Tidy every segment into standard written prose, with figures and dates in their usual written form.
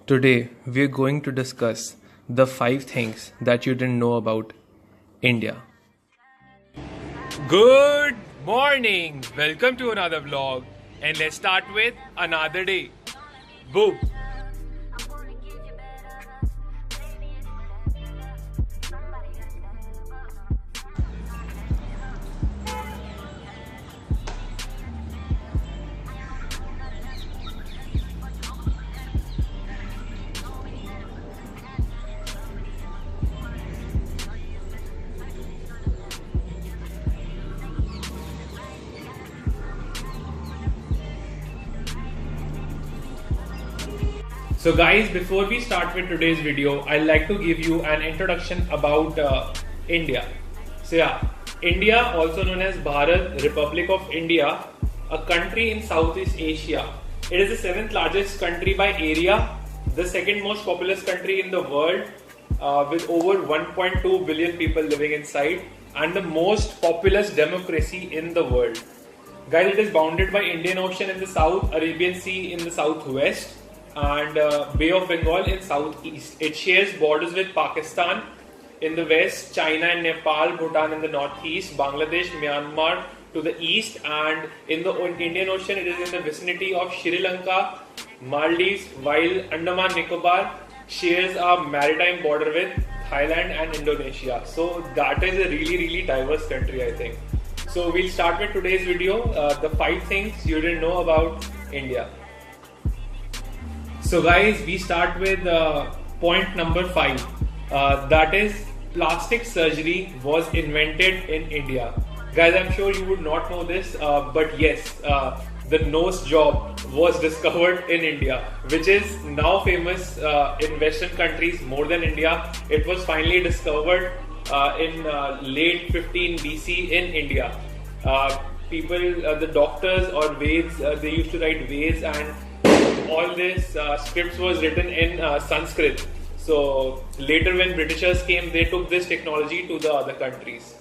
Today, we're going to discuss the 5 things that you didn't know about India. Good morning! Welcome to another vlog, and let's start with another day. Boom! So guys, before we start with today's video, I'd like to give you an introduction about India. So yeah, India, also known as Bharat, Republic of India, a country in Southeast Asia. It is the 7th largest country by area, the 2nd most populous country in the world with over 1.2 billion people living inside, and the most populous democracy in the world. Guys, it is bounded by Indian Ocean in the south, Arabian Sea in the southwest, and Bay of Bengal in southeast. It shares borders with Pakistan in the west, China and Nepal, Bhutan in the northeast, Bangladesh, Myanmar to the east, and in the Indian Ocean it is in the vicinity of Sri Lanka, Maldives, while Andaman Nicobar shares a maritime border with Thailand and Indonesia. So that is a really diverse country, I think. So we'll start with today's video, the 5 things you didn't know about India. So guys, we start with point number 5. That is, plastic surgery was invented in India. Guys, I'm sure you would not know this, but yes, the nose job was discovered in India, which is now famous in Western countries more than India. It was finally discovered in late 15 BC in India. People, the doctors or Veds, they used to write Veds, and all this scripts was written in Sanskrit. So later when Britishers came, they took this technology to the other countries.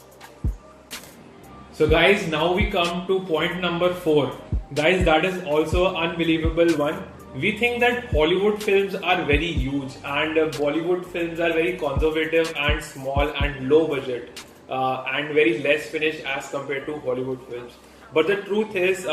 So guys, now we come to point number 4. Guys, that is also an unbelievable one. We think that Hollywood films are very huge, and Bollywood films are very conservative and small and low budget and very less finished as compared to Hollywood films. But the truth is,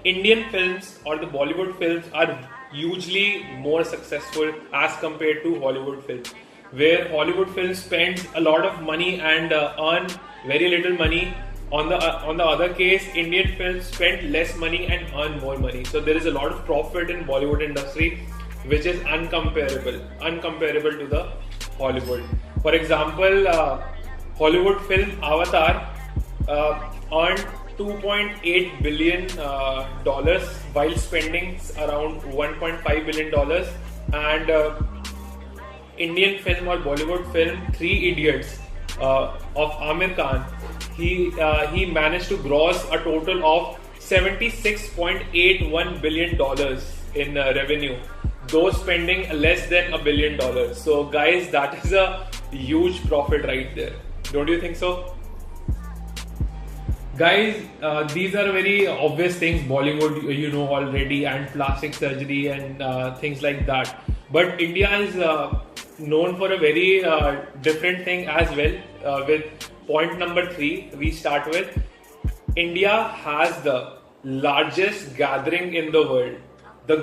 Indian films or the Bollywood films are hugely more successful as compared to Hollywood films, where Hollywood films spend a lot of money and earn very little money. On the other case, Indian films spend less money and earn more money. So there is a lot of profit in Bollywood industry, which is uncomparable to the Hollywood. For example, Hollywood film Avatar earned $2.8 billion while spending around $1.5 billion, and Indian film or Bollywood film 3 Idiots of Amir Khan, he managed to gross a total of $76.81 billion in revenue, though spending less than $1 billion. So guys, that is a huge profit right there. Don't you think so? Guys, these are very obvious things. Bollywood, you know already, and plastic surgery and things like that. But India is known for a very different thing as well. With point number 3, we start with India has the largest gathering in the world. The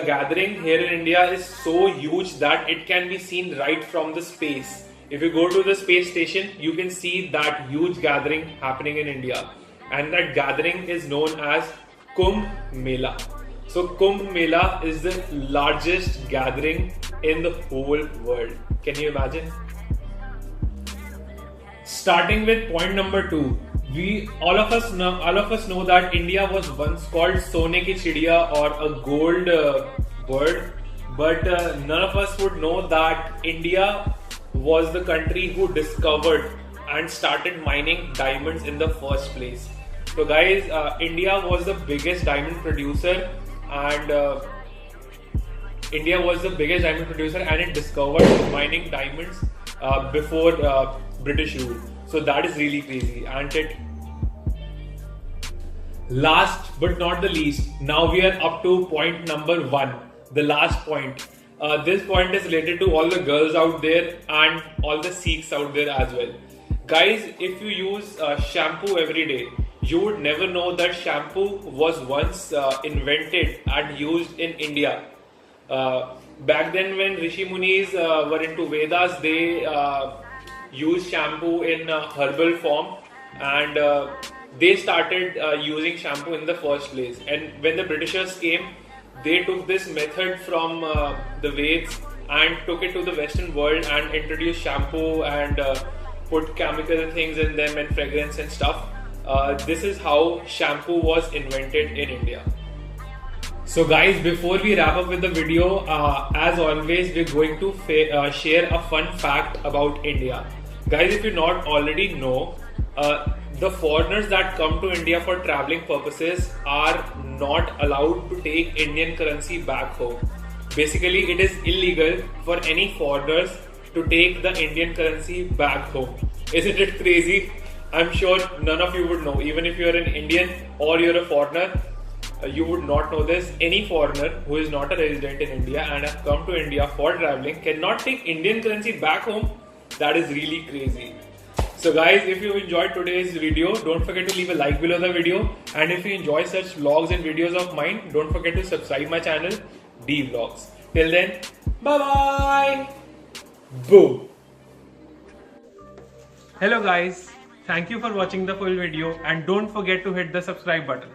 gathering here in India is so huge that it can be seen right from the space. If you go to the space station, you can see that huge gathering happening in India, and that gathering is known as Kumbh Mela. So Kumbh Mela is the largest gathering in the whole world. Can you imagine? Starting with point number 2, all of us know that India was once called Sone ki Chidiya, or a gold bird, but none of us would know that India was the country who discovered and started mining diamonds in the first place. So guys, India was the biggest diamond producer, and it discovered mining diamonds before British rule. So that is really crazy, and it Last but not the least, now we are up to point number 1, the last point. This point is related to all the girls out there and all the Sikhs out there as well. Guys, if you use shampoo every day, you would never know that shampoo was once invented and used in India. Back then, when Rishi Munis were into Vedas, they used shampoo in herbal form, and they started using shampoo in the first place. And when the Britishers came, they took this method from the Veds and took it to the Western world and introduced shampoo and put chemical things in them and fragrance and stuff. This is how shampoo was invented in India. So guys, before we wrap up with the video, as always, we're going to share a fun fact about India. Guys, if you not already know, the foreigners that come to India for traveling purposes are not allowed to take Indian currency back home. Basically, it is illegal for any foreigners to take the Indian currency back home. Isn't it crazy? I'm sure none of you would know. Even if you're an Indian or you're a foreigner, you would not know this. Any foreigner who is not a resident in India and has come to India for traveling cannot take Indian currency back home. That is really crazy. So guys, if you enjoyed today's video, don't forget to leave a like below the video. And if you enjoy such vlogs and videos of mine, don't forget to subscribe my channel, DVLOGS. Till then, bye bye. Boom. Hello guys, thank you for watching the full video and don't forget to hit the subscribe button.